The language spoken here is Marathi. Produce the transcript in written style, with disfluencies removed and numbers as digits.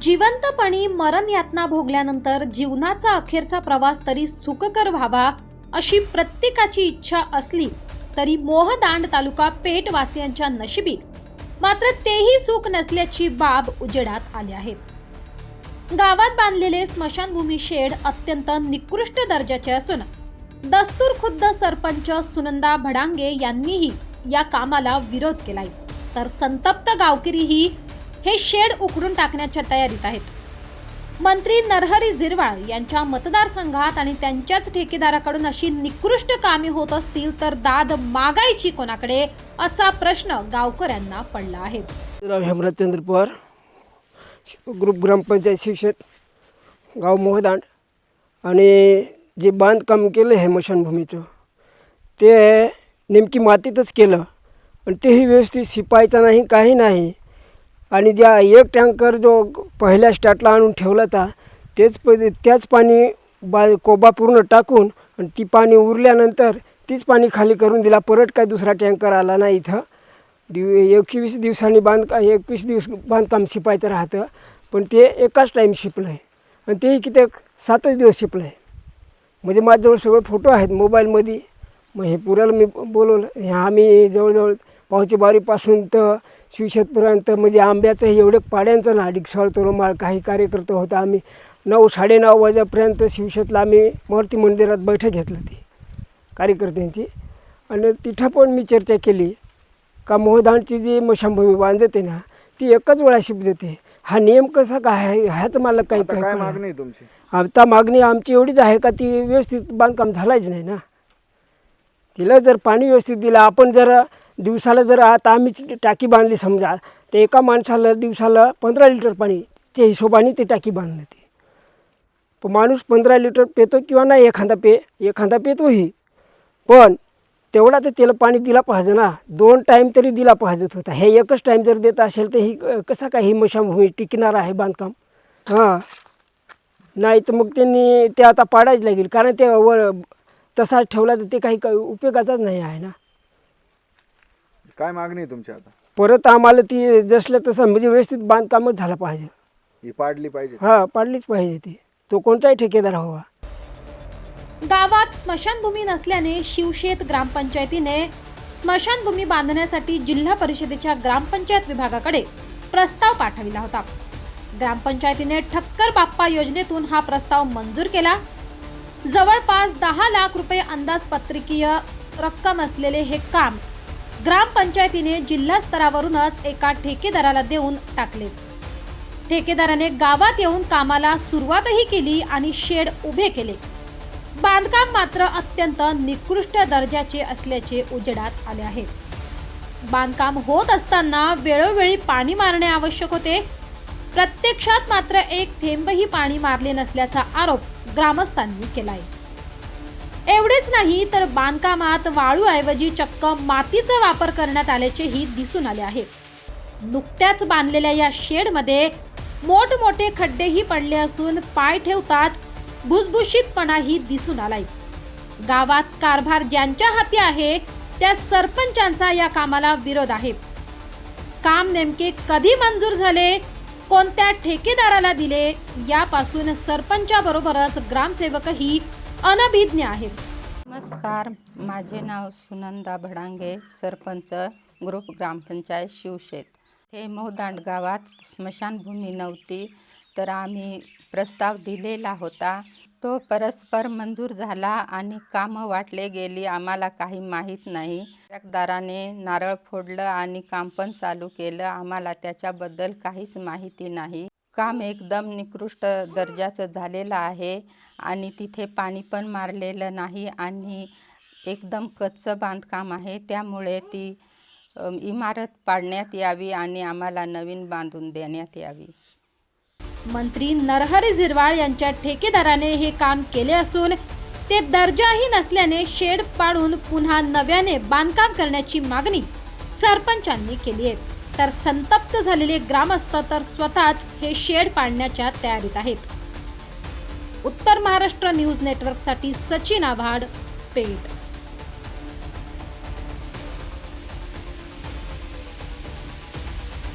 जिवंतपणी मरण यातना भोगल्यानंतर जीवनाचा अखेरचा प्रवास तरी सुखकर व्हावा अशी प्रत्येकाची इच्छा असली तरी मोहदांड तालुका पेठवासियांच्या नशिबी मात्र तेही सुख नसल्याची बाब उजेडात आली आहे। गावात बांधलेले स्मशानभूमी शेड अत्यंत निकृष्ट दर्जाचे असून दस्तूर खुद्द सरपंच सुनंदा भडांगे यांनीही या कामाला विरोध केलाय, तर संतप्त गावकरीही हे शेड उखडून टाकण्याच्या तयारीत आहेत। मंत्री नरहरी झिरवाळ यांच्या मतदारसंघात आणि त्यांच्याच ठेकेदाराकडून अशी निकृष्ट कामे होत असतील तर दाद मागायची कोणाकडे असा प्रश्न गावकऱ्यांना पडला आहे। हेमराजचंद्र पवार, ग्रुप ग्रामपंचायत शिवशेत, गाव मोहदांड। आणि जे बांधकाम केलं हे स्मशानभूमीचं ते नेमकी मातीतच केलं आणि तेही व्यवस्थित शिपायचं नाही, काही नाही। आणि ज्या एक टँकर जो पहिल्या स्टार्टला आणून ठेवला होता त्याच पाणी कोबा पूर्ण टाकून आणि ती पाणी उरल्यानंतर तीच पाणी खाली करून दिला। परत काय दुसरा टँकर आला नाही। इथं 21 दिवसांनी 21 दिवस बांधकाम शिपायचं राहतं, पण ते एकाच टाईम शिपलं आहे आणि तेही किती 7 दिवस शिपलं आहे। म्हणजे माझ्याजवळ सगळे फोटो आहेत मोबाईलमध्ये। मग हे पुऱ्याला मी बोलवलं। हे आम्ही जवळजवळ पावची बारीपासून तर शिवशेतपर्यंत म्हणजे आंब्याचं एवढे पाड्यांचं ना डिगसाळ तोरमाळ काही कार्यकर्ते होता। आम्ही 9-9:30 वाजेपर्यंत शिवशेतला आम्ही मूर्ती मंदिरात बैठक घेतली ती कार्यकर्त्यांची। आणि तिथं पण मी चर्चा केली का मोहदांडची जी स्मशानभूमी बांधते ना ती एकच वेळा शिपजते। हा नियम कसा काय आहे ह्याच मला काही काय मागणी आहे तुमची? आता मागणी आमची एवढीच आहे का ती व्यवस्थित बांधकाम झालाच नाही ना। तिला जर पाणी व्यवस्थित दिलं, आपण जर दिवसाला जर आता आम्ही टाकी बांधली समजा तर एका माणसाला दिवसाला 15 लिटर पाणीच्या हिशोबाने ती टाकी बांधली ती। पण माणूस 15 लिटर पितो किंवा नाही, एखादा पितोही, पण तेवढा तर त्याला पाणी दिला पाहिजे ना। 2 टाईम तरी दिला पाहिजे होता। हे एकच टाईम जर देत असेल तर ही कसं काय ही स्मशानभूमी टिकणार आहे बांधकाम? हां, नाही तर मग त्यांनी ते आता पाडायच लागेल, कारण ते वर तसाच ठेवला तर ते काही उपयोगाचाच नाही आहे ना। काय मागणी आहे तुमची आता? परत आम्हाला ती जसलं तसं म्हणजे व्यवस्थित बांधकामच झालं पाहिजे। ही पाडली पाहिजे? हां, पाडलीच पाहिजे ती, तो कोणताही ठेकेदार हवा। गावात स्मशानभूमी नसल्याने शिवशेत ग्रामपंचायतीने स्मशानभूमी बांधण्यासाठी जिल्हा परिषदेच्या ग्रामपंचायत विभागाकडे प्रस्ताव पाठविला होता। ग्रामपंचायतीने ठक्कर बाप्पा योजनेतून हा प्रस्ताव मंजूर केला। जवळपास 10 लाख रुपये अंदाजपत्रकीय रक्कम असलेले हे काम ग्रामपंचायतीने जिल्हा स्तरावरूनच एका ठेकेदाराला देऊन टाकले। ठेकेदाराने गावात येऊन कामाला सुरुवातही केली आणि शेड उभे केले। बांधकाम मात्र अत्यंत निकृष्ट दर्जाचे असल्याचे उजेडात आले आहे। बांधकाम होत असताना वेळोवेळी पाणी मारणे आवश्यक होते, प्रत्यक्षात मात्र एक थेंबही पाणी मारले नसल्याचा आरोप ग्रामस्थांनी केलाय। एवढेच नाही तर बांधकामात वाळूऐवजी चक्क मातीचा वापर करण्यात आल्याचेही दिसून आले आहे। नुकत्याच बांधलेल्या या शेडमध्ये मोठमोठे खड्डेही पडले असून पाय ठेवताच भुसभुशीतपणाही दिसून आलाय। गावात कारभार ज्यांच्या हाती आहे त्या सरपंचांचा या कामाला विरोध आहे। काम नेमके कधी मंजूर झाले, कोणत्या ठेकेदाराला दिले यापासून सरपंचाबरोबरच ग्रामसेवकही अनभिज्ञ आहेत। नमस्कार, माझे नाव सुनंदा भडांगे, सरपंच, ग्रुप ग्रामपंचायत शिवशेत। हे मोहदांड गावात स्मशानभूमी नव्हती, तर आम्ही प्रस्ताव दिलेला होता। तो परस्पर मंजूर झाला आणि कामं वाटले गेली, आम्हाला काही माहीत नाही। ठेकेदाराने नारळ फोडलं आणि काम पण चालू केलं, आम्हाला त्याच्याबद्दल काहीच माहिती नाही। काम एकदम निकृष्ट दर्जाचं झालेलं आहे आणि तिथे पाणी पण मारलेलं नाही आणि एकदम कच्चं बांधकाम आहे। त्यामुळे ती इमारत पाडण्यात यावी आणि आम्हाला नवीन बांधून देण्यात यावी। मंत्री नरहरी झिरवाळ यांच्या ठेकेदाराने हे काम केले असून ते दर्जाही नसल्याने शेड पाडून पुन्हा नव्याने बांधकाम करण्याची मागणी सरपंचांनी केली आहे। तर संतप्त झालेले ग्रामस्थ तर स्वतःच हे शेड पाडण्याच्या तयारीत आहेत। उत्तर महाराष्ट्र न्यूज नेटवर्कसाठी सचिन आव्हाड, पेठ।